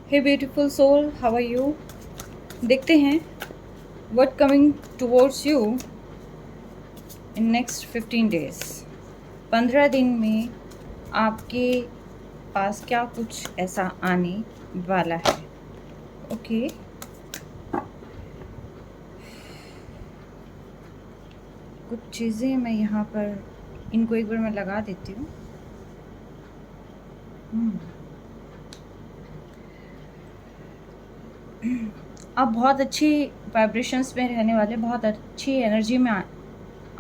Hey beautiful soul, how are you? देखते हैं what coming towards you in next 15 days. 15 दिन में आपके पास क्या कुछ ऐसा आने वाला है। ओके, कुछ चीज़ें मैं यहाँ पर इनको एक बार मैं लगा देती हूँ। आप बहुत अच्छी वाइब्रेशंस में रहने वाले, बहुत अच्छी एनर्जी में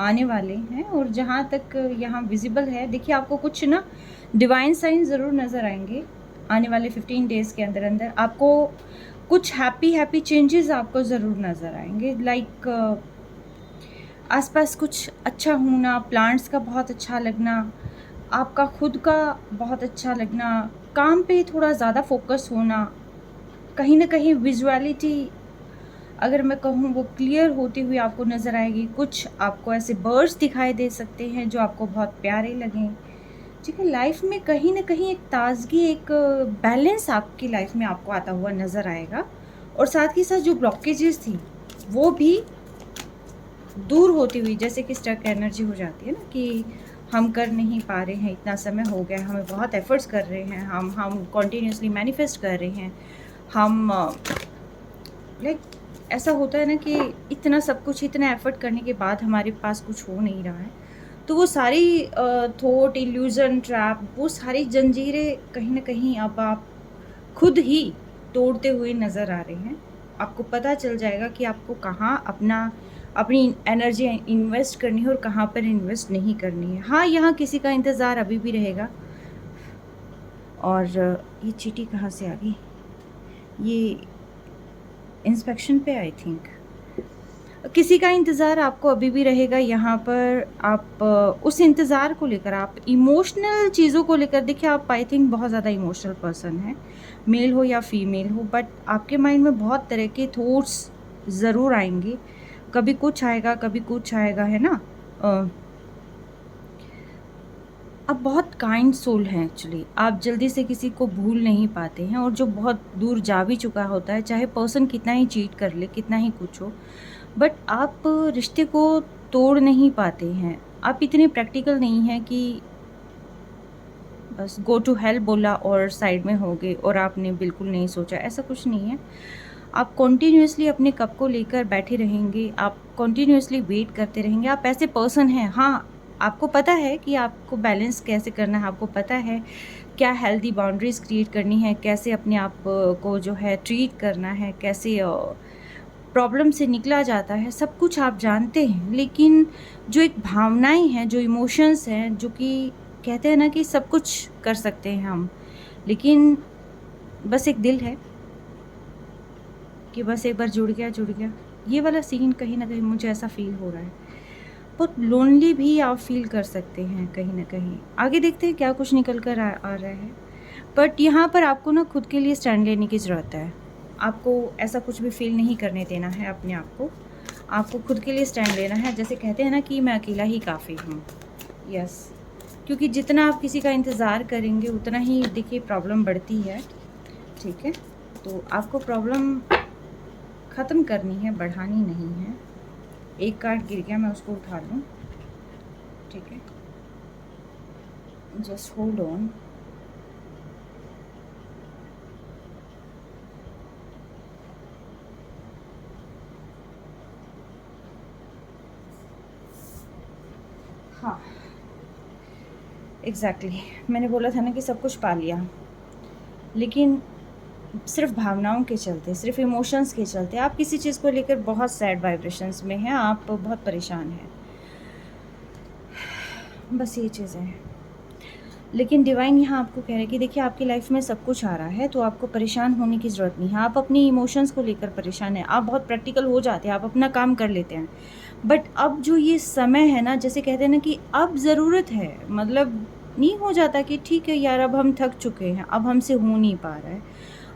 आने वाले हैं। और जहाँ तक यहाँ विजिबल है, देखिए आपको कुछ ना डिवाइन साइन ज़रूर नज़र आएंगे आने वाले 15 डेज़ के अंदर अंदर। आपको कुछ हैप्पी चेंजेस आपको ज़रूर नज़र आएंगे। लाइक आसपास कुछ अच्छा होना, प्लांट्स का बहुत अच्छा लगना, आपका खुद का बहुत अच्छा लगना, काम पे थोड़ा ज़्यादा फोकस होना, कहीं ना कहीं विजुअलिटी अगर मैं कहूँ वो क्लियर होती हुई आपको नज़र आएगी। कुछ आपको ऐसे बर्ड्स दिखाई दे सकते हैं जो आपको बहुत प्यारे लगें। ठीक है, लाइफ में कहीं ना कहीं एक ताजगी, एक बैलेंस आपकी लाइफ में आपको आता हुआ नज़र आएगा। और साथ ही साथ जो ब्लॉकेजेस थी वो भी दूर होती हुई, जैसे कि स्टक एनर्जी हो जाती है ना कि हम कर नहीं पा रहे हैं, इतना समय हो गया, हमें बहुत एफर्ट्स कर रहे हैं, हम कॉन्टीन्यूसली मैनिफेस्ट कर रहे हैं, हम लाइक ऐसा होता है ना कि इतना सब कुछ, इतना एफर्ट करने के बाद हमारे पास कुछ हो नहीं रहा है। तो वो सारी थॉट, इल्यूजन, ट्रैप, वो सारी जंजीरें कहीं ना कहीं अब आप खुद ही तोड़ते हुए नज़र आ रहे हैं। आपको पता चल जाएगा कि आपको कहाँ अपनी एनर्जी इन्वेस्ट करनी है और कहाँ पर इन्वेस्ट नहीं करनी है। हाँ, यहाँ किसी का इंतज़ार अभी भी रहेगा। और ये चीटी कहाँ से आ गई? ये इंस्पेक्शन पे आई थिंक। किसी का इंतज़ार आपको अभी भी रहेगा यहाँ पर। आप उस इंतज़ार को लेकर, आप इमोशनल चीज़ों को लेकर, देखिए आप आई थिंक बहुत ज़्यादा इमोशनल पर्सन हैं, मेल हो या फीमेल हो, बट आपके माइंड में बहुत तरह के थॉट्स ज़रूर आएंगे। कभी कुछ आएगा, कभी कुछ आएगा, है ना। आप बहुत काइंड सोल हैं एक्चुअली। आप जल्दी से किसी को भूल नहीं पाते हैं, और जो बहुत दूर जा भी चुका होता है, चाहे पर्सन कितना ही चीट कर ले, कितना ही कुछ हो, बट आप रिश्ते को तोड़ नहीं पाते हैं। आप इतने प्रैक्टिकल नहीं हैं कि बस गो टू हेल बोला और साइड में हो गए और आपने बिल्कुल नहीं सोचा, ऐसा कुछ नहीं है। आप कॉन्टीन्यूसली अपने कप को लेकर बैठे रहेंगे, आप कॉन्टीन्यूसली वेट करते रहेंगे। आप ऐसे पर्सन हैं, हाँ, आपको पता है कि आपको बैलेंस कैसे करना है, आपको पता है क्या हेल्दी बाउंड्रीज क्रिएट करनी है, कैसे अपने आप को जो है ट्रीट करना है, कैसे प्रॉब्लम से निकला जाता है, सब कुछ आप जानते हैं। लेकिन जो एक भावनाएं हैं, जो इमोशंस हैं, जो कि कहते हैं ना कि सब कुछ कर सकते हैं हम, लेकिन बस एक दिल है कि बस एक बार जुड़ गया, जुड़ गया। ये वाला सीन कहीं ना कहीं मुझे ऐसा फील हो रहा है। बहुत लोनली भी आप फील कर सकते हैं कहीं ना कहीं। आगे देखते हैं क्या कुछ निकल कर आ रहा है। बट यहाँ पर आपको ना खुद के लिए स्टैंड लेने की ज़रूरत है। आपको ऐसा कुछ भी फील नहीं करने देना है अपने आप को। आपको खुद के लिए स्टैंड लेना है। जैसे कहते हैं ना कि मैं अकेला ही काफ़ी हूँ। यस, क्योंकि जितना आप किसी का इंतज़ार करेंगे उतना ही देखिए प्रॉब्लम बढ़ती है। ठीक है, तो आपको प्रॉब्लम ख़त्म करनी है, बढ़ानी नहीं है। एक कार्ड गिर गया, मैं उसको उठा लूँ। ठीक है, जस्ट होल्ड ऑन। हाँ, एग्जैक्टली मैंने बोला था ना कि सब कुछ पा लिया, लेकिन सिर्फ भावनाओं के चलते, सिर्फ इमोशंस के चलते आप किसी चीज़ को लेकर बहुत सैड वाइब्रेशंस में हैं, आप बहुत परेशान हैं। बस ये चीज़ें हैं। लेकिन डिवाइन यहाँ आपको कह रहे हैं कि देखिए आपकी लाइफ में सब कुछ आ रहा है, तो आपको परेशान होने की ज़रूरत नहीं है। आप अपनी इमोशंस को लेकर परेशान हैं, आप बहुत प्रैक्टिकल हो जाते हैं, आप अपना काम कर लेते हैं, बट अब जो ये समय है ना, जैसे कहते हैं ना कि अब ज़रूरत है, मतलब नहीं हो जाता कि ठीक है यार अब हम थक चुके हैं, अब हमसे हो नहीं पा रहा है,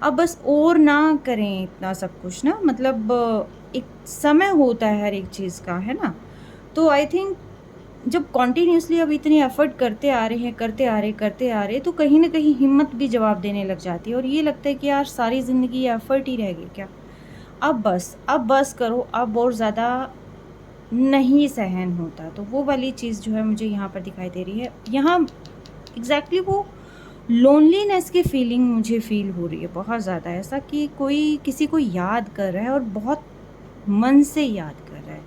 अब बस और ना करें इतना सब कुछ ना, मतलब एक समय होता है हर एक चीज़ का, है ना। तो आई थिंक जब कॉन्टीन्यूसली अब इतने एफर्ट करते आ रहे तो कहीं ना कहीं हिम्मत भी जवाब देने लग जाती है और ये लगता है कि यार सारी ज़िंदगी एफर्ट ही रह गई क्या। अब बस करो, अब और ज़्यादा नहीं सहन होता। तो वो वाली चीज़ जो है मुझे यहाँ पर दिखाई दे रही है। यहाँ एग्जैक्टली वो लोनलीनेस की फीलिंग मुझे फ़ील हो रही है बहुत ज़्यादा, ऐसा कि कोई किसी को याद कर रहा है और बहुत मन से याद कर रहा है।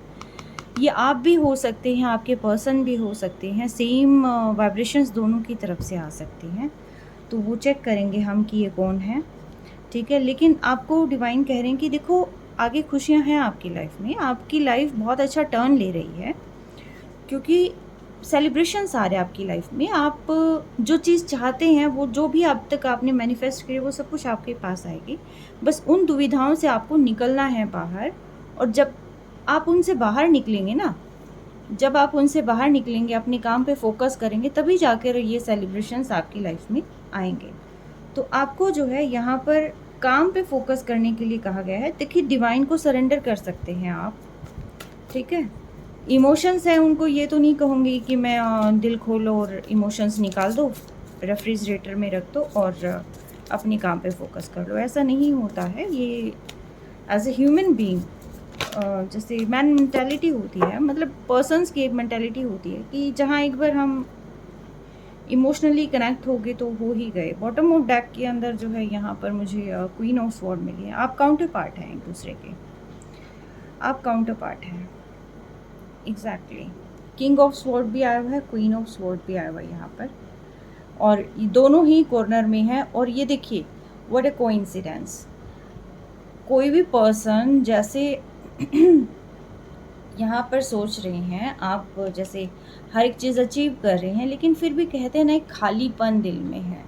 ये आप भी हो सकते हैं, आपके पर्सन भी हो सकते हैं, सेम वाइब्रेशंस दोनों की तरफ से आ सकती हैं। तो वो चेक करेंगे हम कि ये कौन है, ठीक है। लेकिन आपको डिवाइन कह रहे हैं कि देखो आगे खुशियां हैं आपकी लाइफ में, आपकी लाइफ बहुत अच्छा टर्न ले रही है, क्योंकि सेलिब्रेशंस आ रहे हैं आपकी लाइफ में। आप जो चीज़ चाहते हैं, वो जो भी अब तक आपने मैनिफेस्ट किया, वो सब कुछ आपके पास आएगी। बस उन दुविधाओं से आपको निकलना है बाहर। और जब आप उनसे बाहर निकलेंगे ना, जब आप उनसे बाहर निकलेंगे, अपने काम पे फोकस करेंगे, तभी जाकर ये सेलिब्रेशंस आपकी लाइफ में आएंगे। तो आपको जो है यहाँ पर काम पे फोकस करने के लिए कहा गया है। देखिए डिवाइन को सरेंडर कर सकते हैं आप, ठीक है। इमोशंस हैं, उनको ये तो नहीं कहूँगी कि मैं दिल खोलो और इमोशंस निकाल दो, रेफ्रिजरेटर में रख दो और अपने काम पे फोकस कर लो, ऐसा नहीं होता है। ये एज ए ह्यूमन बीइंग जैसे मैन मेंटालिटी होती है, मतलब पर्सन्स की एक मेंटालिटी होती है कि जहाँ एक बार हम इमोशनली कनेक्ट हो गए तो हो ही गए। बॉटम ऑफ डेक के अंदर जो है यहाँ पर मुझे क्वीन ऑफ स्वॉर्ड मिली है। आप काउंटर पार्ट हैं एक दूसरे के, आप काउंटर पार्ट हैं एग्जैक्टली। किंग ऑफ स्वॉर्ड भी आया हुआ है, क्वीन ऑफ स्वॉर्ड भी आया हुआ है यहाँ पर, और ये दोनों ही कॉर्नर में है। और ये देखिए व्हाट ए कोइंसिडेंस, कोई भी पर्सन जैसे यहाँ पर सोच रहे हैं, आप जैसे हर एक चीज़ अचीव कर रहे हैं, लेकिन फिर भी कहते हैं ना एक खालीपन दिल में है।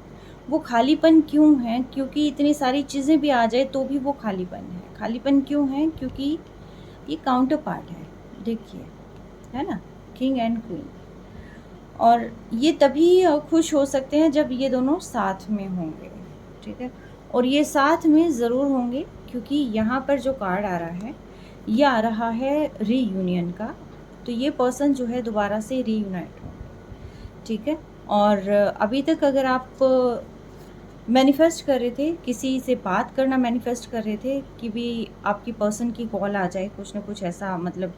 वो खालीपन क्यों है? क्योंकि इतनी सारी चीज़ें भी आ जाए तो भी वो खालीपन है। खालीपन क्यों है? क्योंकि ये काउंटर पार्ट है, देखिए, है ना, किंग एंड क्वीन। और ये तभी खुश हो सकते हैं जब ये दोनों साथ में होंगे, ठीक है। और ये साथ में ज़रूर होंगे, क्योंकि यहाँ पर जो कार्ड आ रहा है, ये आ रहा है रीयूनियन का। तो ये पर्सन जो है दोबारा से रीयूनाइट होंगे, ठीक है। और अभी तक अगर आप मैनिफेस्ट कर रहे थे, किसी से बात करना मैनिफेस्ट कर रहे थे कि भी आपकी पर्सन की कॉल आ जाए, कुछ ना कुछ ऐसा, मतलब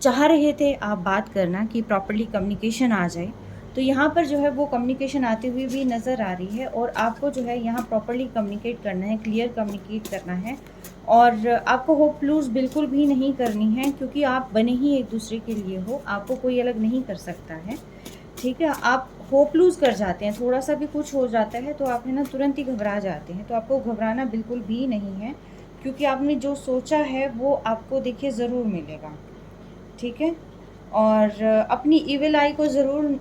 चाह रहे थे आप बात करना कि प्रॉपर्ली कम्युनिकेशन आ जाए, तो यहाँ पर जो है वो कम्युनिकेशन आती हुई भी नज़र आ रही है। और आपको जो है यहाँ प्रॉपर्ली कम्युनिकेट करना है, क्लियर कम्युनिकेट करना है। और आपको होप लूज़ बिल्कुल भी नहीं करनी है, क्योंकि आप बने ही एक दूसरे के लिए हो, आपको कोई अलग नहीं कर सकता है, ठीक है। आप होप लूज़ कर जाते हैं, थोड़ा सा भी कुछ हो जाता है तो आप है ना तुरंत ही घबरा जाते हैं। तो आपको घबराना बिल्कुल भी नहीं है, क्योंकि आपने जो सोचा है वो आपको देखिए ज़रूर मिलेगा, ठीक है। और अपनी इविल आई को ज़रूर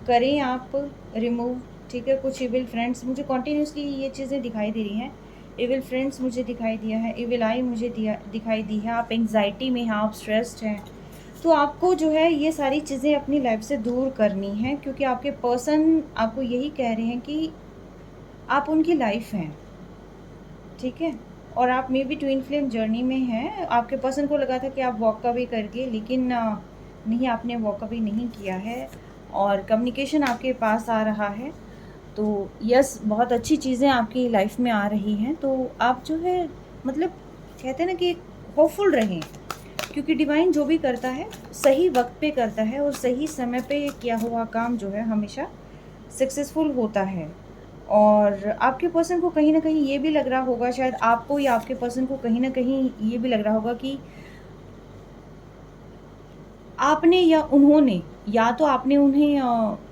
करें आप रिमूव, ठीक है। कुछ इविल फ्रेंड्स मुझे कॉन्टीन्यूसली ये चीज़ें दिखाई दे रही हैं। इविल फ्रेंड्स मुझे दिखाई दिया है, इविल आई मुझे दिखाई दी है। आप एंग्जाइटी में हैं, आप स्ट्रेस्ड हैं, तो आपको जो है ये सारी चीज़ें अपनी लाइफ से दूर करनी है, क्योंकि आपके पर्सन आपको यही कह रहे हैं कि आप उनकी लाइफ हैं, ठीक है। और आप may be twin flame journey में हैं। आपके पर्सन को लगा था कि आप वॉक अवे कर गए, लेकिन नहीं, आपने वॉक अवे नहीं किया है और कम्युनिकेशन आपके पास आ रहा है। तो यस, बहुत अच्छी चीज़ें आपकी लाइफ में आ रही हैं। तो आप जो है, मतलब कहते हैं ना कि होपफुल रहें, क्योंकि डिवाइन जो भी करता है सही वक्त पे करता है और सही समय पे किया हुआ काम जो है हमेशा सक्सेसफुल होता है। और आपके पर्सन को कहीं ना कहीं ये भी लग रहा होगा, शायद आपको या आपके पर्सन को कहीं ना कहीं ये भी लग रहा होगा कि आपने या उन्होंने, या तो आपने उन्हें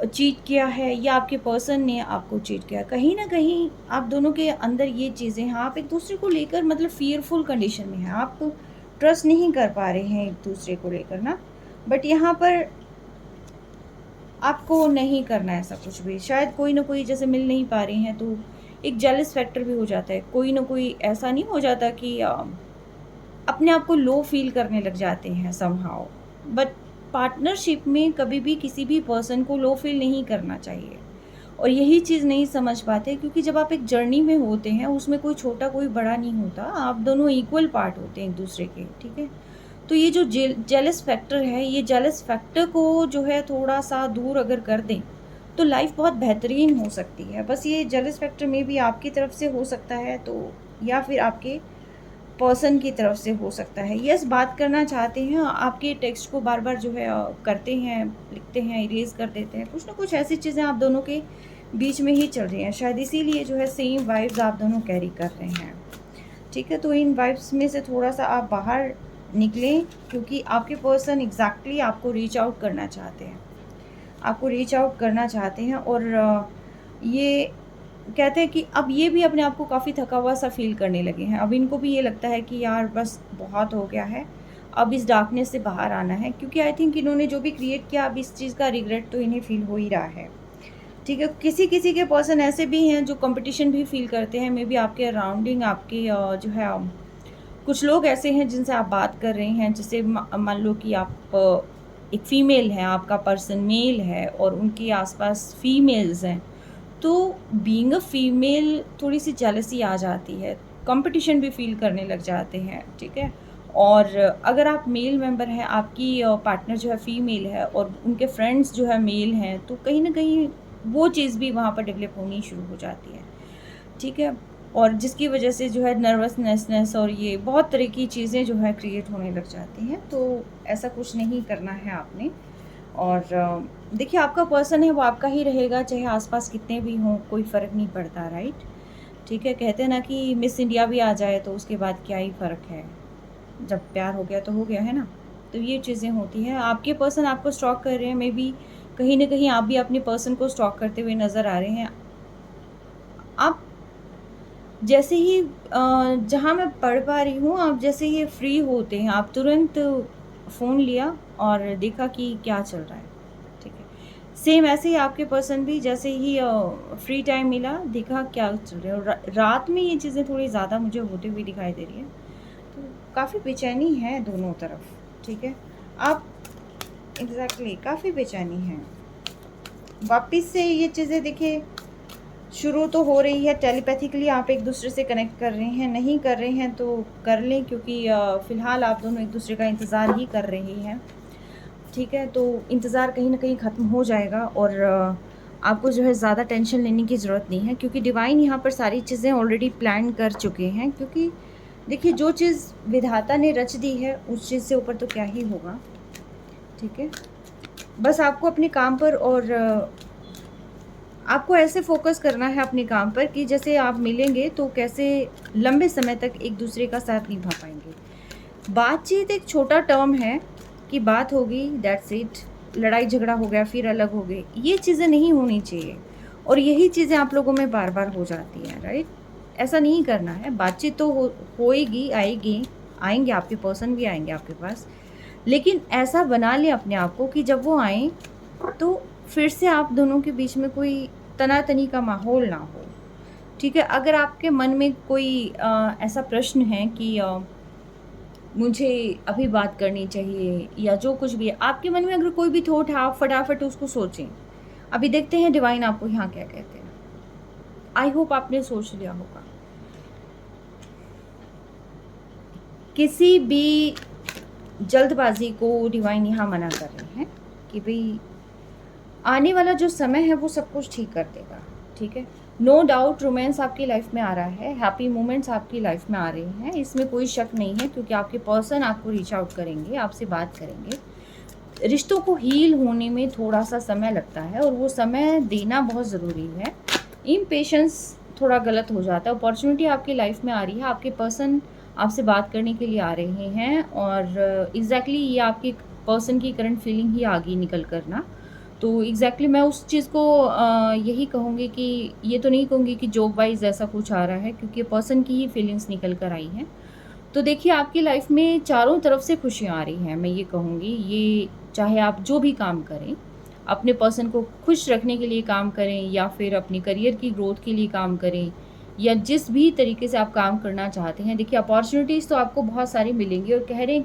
चीट किया है या आपके पर्सन ने आपको चीट किया। कहीं ना कहीं आप दोनों के अंदर ये चीज़ें हैं, आप एक दूसरे को लेकर मतलब फियरफुल कंडीशन में हैं, आप ट्रस्ट नहीं कर पा रहे हैं एक दूसरे को लेकर ना। बट यहाँ पर आपको नहीं करना है ऐसा कुछ भी। शायद कोई ना कोई जैसे मिल नहीं पा रहे हैं तो एक जेलस फैक्टर भी हो जाता है, कोई ना कोई ऐसा नहीं हो जाता कि अपने आप को लो फील करने लग जाते हैं समहाउ। बट पार्टनरशिप में कभी भी किसी भी पर्सन को लो फील नहीं करना चाहिए, और यही चीज़ नहीं समझ पाते, क्योंकि जब आप एक जर्नी में होते हैं उसमें कोई छोटा कोई बड़ा नहीं होता, आप दोनों इक्वल पार्ट होते हैं एक दूसरे के, ठीक है। तो ये जो जेलस फैक्टर है, ये जेलस फैक्टर को जो है थोड़ा सा दूर अगर कर दें तो लाइफ बहुत बेहतरीन हो सकती है। बस ये जेलस फैक्टर में भी आपकी तरफ से हो सकता है तो, या फिर आपके पर्सन की तरफ से हो सकता है। यस, बात करना चाहते हैं, आपके टेक्स्ट को बार बार जो है करते हैं, लिखते हैं, इरेज कर देते हैं, कुछ ना कुछ ऐसी चीज़ें आप दोनों के बीच में ही चल रही हैं। शायद इसीलिए जो है सेम वाइब्स आप दोनों कैरी कर रहे हैं। ठीक है, तो इन वाइब्स में से थोड़ा सा आप बाहर निकलें, क्योंकि आपके पर्सन एग्जैक्टली आपको रीच आउट करना चाहते हैं, आपको रीच आउट करना चाहते हैं। और ये कहते हैं कि अब ये भी अपने आप को काफ़ी थका हुआ सा फील करने लगे हैं। अब इनको भी ये लगता है कि यार बस बहुत हो गया है, अब इस डार्कनेस से बाहर आना है, क्योंकि आई थिंक इन्होंने जो भी क्रिएट किया अब इस चीज़ का रिग्रेट तो इन्हें फील हो ही रहा है। ठीक है, किसी किसी के पर्सन ऐसे भी हैं जो कंपटीशन भी फील करते हैं। मे बी आपके अराउंडिंग आपके जो है कुछ लोग ऐसे हैं जिनसे आप बात कर रहे हैं, जैसे मान लो कि आप एक फ़ीमेल है, आपका पर्सन मेल है और उनके आसपास फीमेल्स हैं, तो बीइंग अ फीमेल थोड़ी सी जेलसी आ जाती है, कंपटीशन भी फील करने लग जाते हैं। ठीक है, और अगर आप मेल मेंबर हैं, आपकी पार्टनर जो है फीमेल है और उनके फ्रेंड्स जो है मेल हैं, तो कहीं ना कहीं वो चीज़ भी वहाँ पर डेवलप होनी शुरू हो जाती है। ठीक है, और जिसकी वजह से जो है नर्वसनेस और ये बहुत तरह की चीज़ें जो है क्रिएट होने लग जाती हैं। तो ऐसा कुछ नहीं करना है आपने। और देखिए, आपका पर्सन है वो आपका ही रहेगा, चाहे आसपास कितने भी हों, कोई फ़र्क नहीं पड़ता, राइट। ठीक है, कहते हैं ना कि मिस इंडिया भी आ जाए तो उसके बाद क्या ही फ़र्क है, जब प्यार हो गया तो हो गया, है ना। तो ये चीज़ें होती हैं। आपके पर्सन आपको स्टॉक कर रहे हैं, मे बी कहीं ना कहीं आप भी अपने पर्सन को स्टॉक करते हुए नज़र आ रहे हैं। आप जैसे ही जहाँ मैं पढ़ पा रही हूँ, आप जैसे ही फ्री होते हैं, आप तुरंत फ़ोन लिया और देखा कि क्या चल रहा है। ठीक है, सेम ऐसे ही आपके पर्सन भी जैसे ही फ्री टाइम मिला, देखा क्या चल रहा है। और रात में ये चीज़ें थोड़ी ज़्यादा मुझे होती हुई दिखाई दे रही है, तो काफ़ी बेचैनी है दोनों तरफ। ठीक है, आप एग्जैक्टली काफ़ी बेचैनी है। वापस से ये चीज़ें देखिए शुरू तो हो रही है, टेलीपैथिकली आप एक दूसरे से कनेक्ट कर रहे हैं, नहीं कर रहे हैं तो कर लें, क्योंकि फ़िलहाल आप दोनों एक दूसरे का इंतज़ार ही कर रहे हैं। ठीक है, तो इंतज़ार कहीं ना कहीं ख़त्म हो जाएगा और आपको जो है ज़्यादा टेंशन लेने की ज़रूरत नहीं है, क्योंकि डिवाइन यहाँ पर सारी चीज़ें ऑलरेडी प्लान कर चुके हैं। क्योंकि देखिए, जो चीज़ विधाता ने रच दी है उस चीज़ से ऊपर तो क्या ही होगा। ठीक है, बस आपको अपने काम पर और आपको ऐसे फोकस करना है अपने काम पर कि जैसे आप मिलेंगे तो कैसे लंबे समय तक एक दूसरे का साथ निभा पाएंगे। बातचीत एक छोटा टर्म है कि बात होगी, दैट्स इट, लड़ाई झगड़ा हो गया फिर अलग हो गए, ये चीज़ें नहीं होनी चाहिए। और यही चीज़ें आप लोगों में बार बार हो जाती हैं, राइट। ऐसा नहीं करना है। बातचीत तो होएगी, आएगी, आएंगे, आपके पर्सन भी आएंगे आपके पास, लेकिन ऐसा बना लें अपने आप को कि जब वो आएँ तो फिर से आप दोनों के बीच में कोई तनातनी का माहौल ना हो। ठीक है, अगर आपके मन में कोई ऐसा प्रश्न है कि मुझे अभी बात करनी चाहिए या जो कुछ भी है आपके मन में, अगर कोई भी थॉट है, आप फटाफट उसको सोचें। अभी देखते हैं डिवाइन आपको यहाँ क्या कहते हैं। आई होप आपने सोच लिया होगा। किसी भी जल्दबाजी को डिवाइन यहाँ मना कर रहे हैं कि भाई आने वाला जो समय है वो सब कुछ ठीक कर देगा। ठीक है, नो डाउट रोमांस आपकी लाइफ में आ रहा है, हैप्पी मोमेंट्स आपकी लाइफ में आ रहे हैं, इसमें कोई शक नहीं है, क्योंकि आपके पर्सन आपको रीच आउट करेंगे, आपसे बात करेंगे। रिश्तों को हील होने में थोड़ा सा समय लगता है और वो समय देना बहुत ज़रूरी है। इम्पेशेंस थोड़ा गलत हो जाता है। अपॉर्चुनिटी आपकी लाइफ में आ रही है, आपके पर्सन आपसे बात करने के लिए आ रहे हैं और एग्जैक्टली ये आपके पर्सन की करंट फीलिंग ही आ गई निकल कर ना। तो एग्जैक्टली मैं उस चीज़ को यही कहूँगी कि ये तो नहीं कहूँगी कि जॉब वाइज ऐसा कुछ आ रहा है, क्योंकि पर्सन की ही फीलिंग्स निकल कर आई हैं। तो देखिए, आपकी लाइफ में चारों तरफ से खुशियाँ आ रही हैं, मैं ये कहूँगी। ये चाहे आप जो भी काम करें, अपने पर्सन को खुश रखने के लिए काम करें या फिर अपनी करियर की ग्रोथ के लिए काम करें, या जिस भी तरीके से आप काम करना चाहते हैं, देखिए अपॉर्चुनिटीज़ तो आपको बहुत सारी मिलेंगी। और कह रहे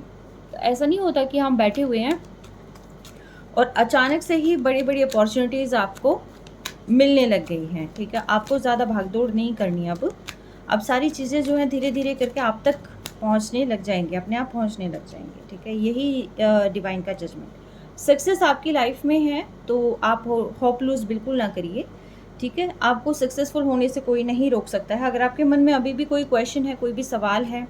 ऐसा नहीं होता कि हम बैठे हुए हैं और अचानक से ही बड़ी बड़ी अपॉर्चुनिटीज़ आपको मिलने लग गई हैं। ठीक है, आपको ज़्यादा भागदौड़ नहीं करनी अब सारी चीज़ें जो हैं धीरे धीरे करके आप तक पहुंचने लग जाएंगे, अपने आप पहुंचने लग जाएंगे। ठीक है, यही डिवाइन का जजमेंट। सक्सेस आपकी लाइफ में है तो आप होप लूज बिल्कुल ना करिए। ठीक है, आपको सक्सेसफुल होने से कोई नहीं रोक सकता है। अगर आपके मन में अभी भी कोई क्वेश्चन है, कोई भी सवाल है,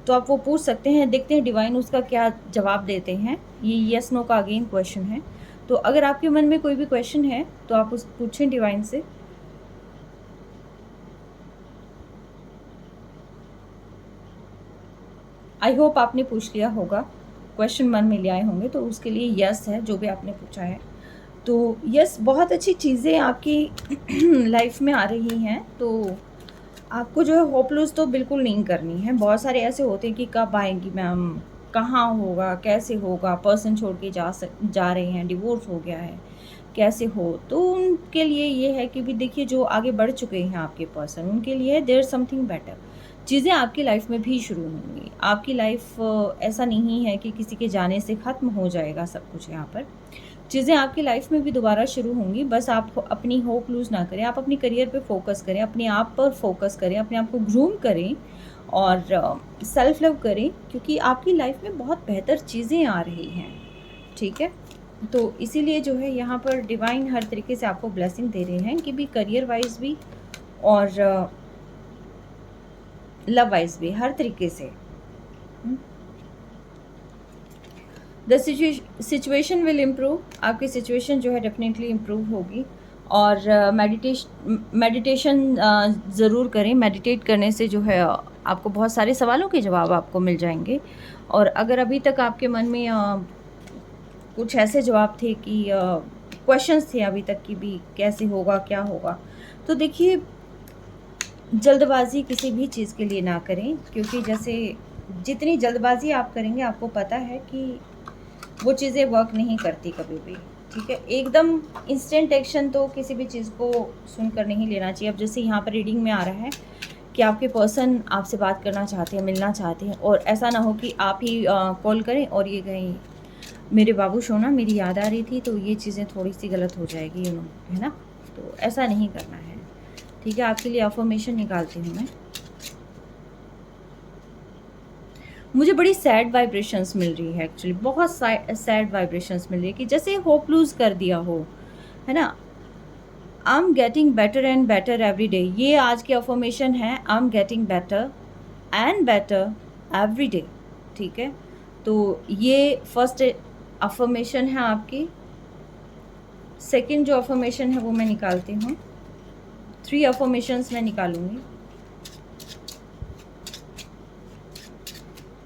तो आप वो पूछ सकते हैं। देखते हैं डिवाइन उसका क्या जवाब देते हैं। ये यस नो का अगेन क्वेश्चन है। तो अगर आपके मन में कोई भी क्वेश्चन है तो आप उस पूछें डिवाइन से। आई होप आपने पूछ लिया होगा, क्वेश्चन मन में ले आए होंगे, तो उसके लिए यस है जो भी आपने पूछा है। तो यस, बहुत अच्छी चीज़ें आपकी लाइफ में आ रही हैं। तो आपको जो है होप लूज़ तो बिल्कुल नहीं करनी है। बहुत सारे ऐसे होते हैं कि कब आएंगी मैम, कहाँ होगा, कैसे होगा, पर्सन छोड़ के जा रहे हैं, डिवोर्स हो गया है, कैसे हो। तो उनके लिए ये है कि भी देखिए जो आगे बढ़ चुके हैं आपके पर्सन, उनके लिए देयर समथिंग बेटर। चीज़ें आपकी लाइफ में भी शुरू होंगी। आपकी लाइफ ऐसा नहीं है कि किसी के जाने से ख़त्म हो जाएगा सब कुछ। यहाँ पर चीज़ें आपकी लाइफ में भी दोबारा शुरू होंगी। बस आप अपनी होप लूज़ ना करें, आप अपनी करियर पे फोकस करें, अपने आप पर फोकस करें, अपने आप को ग्रूम करें और सेल्फ लव करें, क्योंकि आपकी लाइफ में बहुत बेहतर चीज़ें आ रही हैं। ठीक है, तो इसीलिए जो है यहाँ पर डिवाइन हर तरीके से आपको ब्लेसिंग दे रहे हैं कि भी करियर वाइज भी और लव वाइज भी, हर तरीके से। द सिचुएशन विल इम्प्रूव, आपकी सिचुएशन जो है डेफिनेटली इम्प्रूव होगी। और मेडिटेशन ज़रूर करें। मेडिटेट करने से जो है आपको बहुत सारे सवालों के जवाब आपको मिल जाएंगे। और अगर अभी तक आपके मन में कुछ ऐसे जवाब थे कि क्वेश्चंस थे अभी तक कि भी कैसे होगा, क्या होगा, तो देखिए जल्दबाजी किसी भी चीज़ के लिए ना करें, क्योंकि जैसे जितनी जल्दबाजी आप करेंगे आपको पता है कि वो चीज़ें वर्क नहीं करती कभी भी। ठीक है, एकदम इंस्टेंट एक्शन तो किसी भी चीज़ को सुनकर नहीं लेना चाहिए। अब जैसे यहाँ पर रीडिंग में आ रहा है कि आपके पर्सन आपसे बात करना चाहते हैं, मिलना चाहते हैं, और ऐसा ना हो कि आप ही कॉल करें और ये कहें मेरे बाबू सोना मेरी याद आ रही थी, तो ये चीज़ें थोड़ी सी गलत हो जाएगी, है ना। तो ऐसा नहीं करना है। ठीक है, आपके लिए अफर्मेशन निकालती हूँ मैं। मुझे बड़ी सैड वाइब्रेशंस मिल रही है एक्चुअली, बहुत सैड वाइब्रेशंस मिल रही है कि जैसे होप लूज कर दिया हो, है ना। I am getting better and better every day, ये आज की अफर्मेशन है। I am getting better and better every day. ठीक है, तो ये फर्स्ट अफर्मेशन है आपकी। सेकंड जो अफर्मेशन है वो मैं निकालती हूँ। 3 अफर्मेशंस मैं निकालूंगी।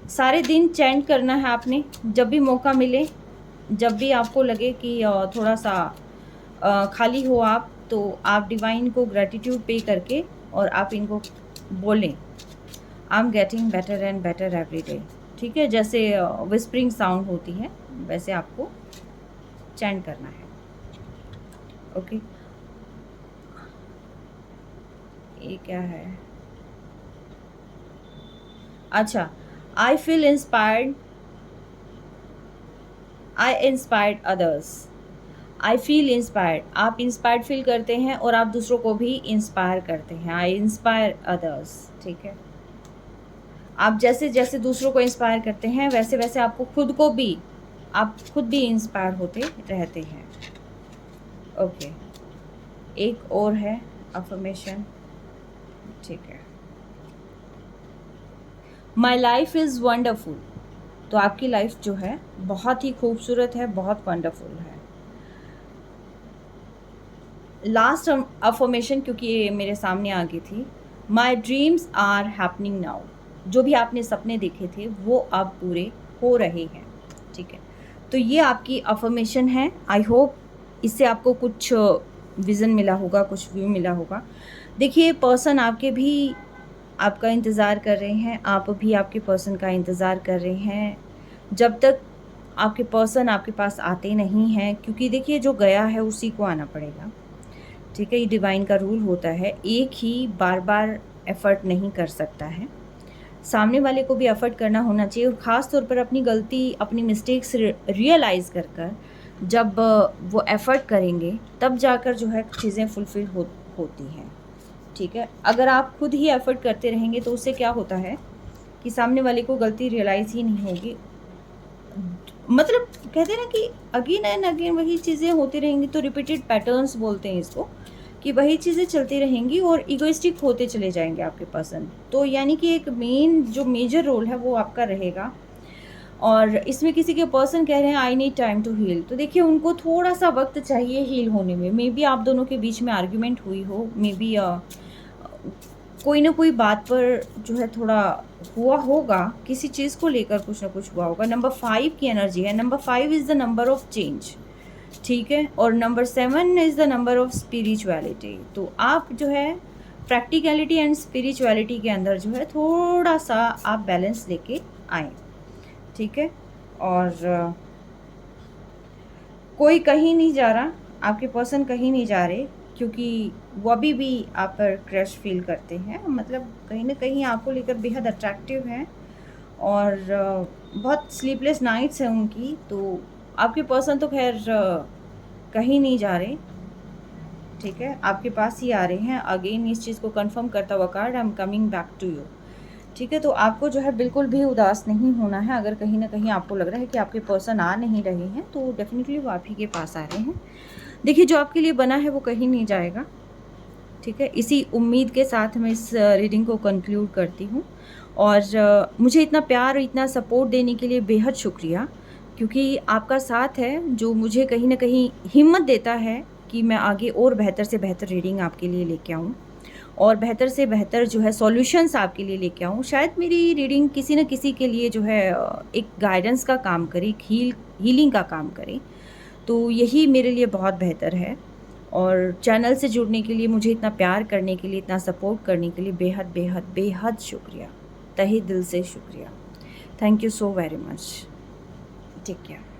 सारे दिन चैंट करना है आपने, जब भी मौका मिले, जब भी आपको लगे कि थोड़ा सा खाली हो आप, तो आप डिवाइन को ग्रेटिट्यूड पे करके और आप इनको बोलें, I am getting better and better every day. ठीक है, जैसे विस्परिंग साउंड होती है वैसे आपको चैंट करना है। ओके, ये क्या है? अच्छा, I feel inspired, I inspired others. I feel inspired, आप इंस्पायर्ड फील करते हैं और आप दूसरों को भी इंस्पायर करते हैं। आई इंस्पायर अदर्स। ठीक है, आप जैसे जैसे दूसरों को इंस्पायर करते हैं वैसे वैसे आपको आप खुद भी इंस्पायर होते रहते हैं। ओके, एक और है अफर्मेशन। ठीक है, माई लाइफ इज़ वंडरफुल, तो आपकी लाइफ जो है बहुत ही खूबसूरत है, बहुत वंडरफुल है। लास्ट अफर्मेशन, क्योंकि ये मेरे सामने आ गई थी, my dreams are happening now, जो भी आपने सपने देखे थे वो अब पूरे हो रहे हैं। ठीक है, तो ये आपकी अफर्मेशन है। आई होप इससे आपको कुछ विज़न मिला होगा, कुछ व्यू मिला होगा। देखिए पर्सन आपके भी आपका इंतज़ार कर रहे हैं, आप भी आपके पर्सन का इंतज़ार कर रहे हैं। जब तक आपके पर्सन आपके पास आते नहीं हैं, क्योंकि देखिए जो गया है उसी को आना पड़ेगा। ठीक है, ये डिवाइन का रूल होता है, एक ही बार बार एफ़र्ट नहीं कर सकता है, सामने वाले को भी एफ़र्ट करना होना चाहिए। और ख़ास तौर पर अपनी गलती, अपनी मिस्टेक्स रियलाइज़ कर जब वो एफ़र्ट करेंगे तब जाकर जो है चीज़ें फुलफ़िल होती हैं। ठीक है, अगर आप खुद ही एफ़र्ट करते रहेंगे तो उससे क्या होता है कि सामने वाले को गलती रियलाइज़ ही नहीं होगी। मतलब कहते हैं ना कि अगेन एंड अगेन वही चीज़ें होती रहेंगी, तो रिपीटेड पैटर्न्स बोलते हैं इसको, कि वही चीज़ें चलती रहेंगी और इगोइस्टिक होते चले जाएंगे आपके पर्सन। तो यानी कि एक जो मेजर रोल है वो आपका रहेगा। और इसमें किसी के पर्सन कह रहे हैं I need time to heal, तो देखिए उनको थोड़ा सा वक्त चाहिए हील होने में। मे बी आप दोनों के बीच में आर्ग्यूमेंट हुई हो, मे बी कोई ना कोई बात पर जो है थोड़ा हुआ होगा, किसी चीज़ को लेकर कुछ ना कुछ हुआ होगा। नंबर 5 की एनर्जी है, number 5 is the number of change, ठीक है, और number 7 is the number of spirituality. तो आप जो है प्रैक्टिकलिटी एंड स्पिरिचुअलिटी के अंदर जो है थोड़ा सा आप बैलेंस लेके आए, ठीक है। और कोई कहीं नहीं जा रहा, आपके पर्सन कहीं नहीं जा रहे, क्योंकि वो अभी भी आप पर क्रश फील करते हैं। मतलब कहीं ना कहीं आपको लेकर बेहद अट्रैक्टिव हैं और बहुत स्लीपलेस नाइट्स हैं उनकी। तो आपके पर्सन तो खैर कहीं नहीं जा रहे, ठीक है, आपके पास ही आ रहे हैं। अगेन इस चीज़ को कंफर्म करता हुआ card, I am coming back to you, ठीक है। तो आपको जो है बिल्कुल भी उदास नहीं होना है। अगर कहीं ना कहीं आपको लग रहा है कि आपके पर्सन आ नहीं रहे हैं, तो डेफिनेटली वो आप ही के पास आ रहे हैं। देखिए जो आपके लिए बना है वो कहीं नहीं जाएगा, ठीक है। इसी उम्मीद के साथ मैं इस रीडिंग को कंक्लूड करती हूँ। और मुझे इतना प्यार और इतना सपोर्ट देने के लिए बेहद शुक्रिया, क्योंकि आपका साथ है जो मुझे कहीं ना कहीं हिम्मत देता है कि मैं आगे और बेहतर से बेहतर रीडिंग आपके लिए लेके आऊँ और बेहतर से बेहतर जो है सॉल्यूशंस आपके लिए लेके आऊँ। शायद मेरी रीडिंग किसी न किसी के लिए जो है एक गाइडेंस का काम करे, एक हीलिंग का काम करे, तो यही मेरे लिए बहुत बेहतर है। और चैनल से जुड़ने के लिए, मुझे इतना प्यार करने के लिए, इतना सपोर्ट करने के लिए बेहद बेहद बेहद शुक्रिया, तहे दिल से शुक्रिया। Thank you so very much. Take care.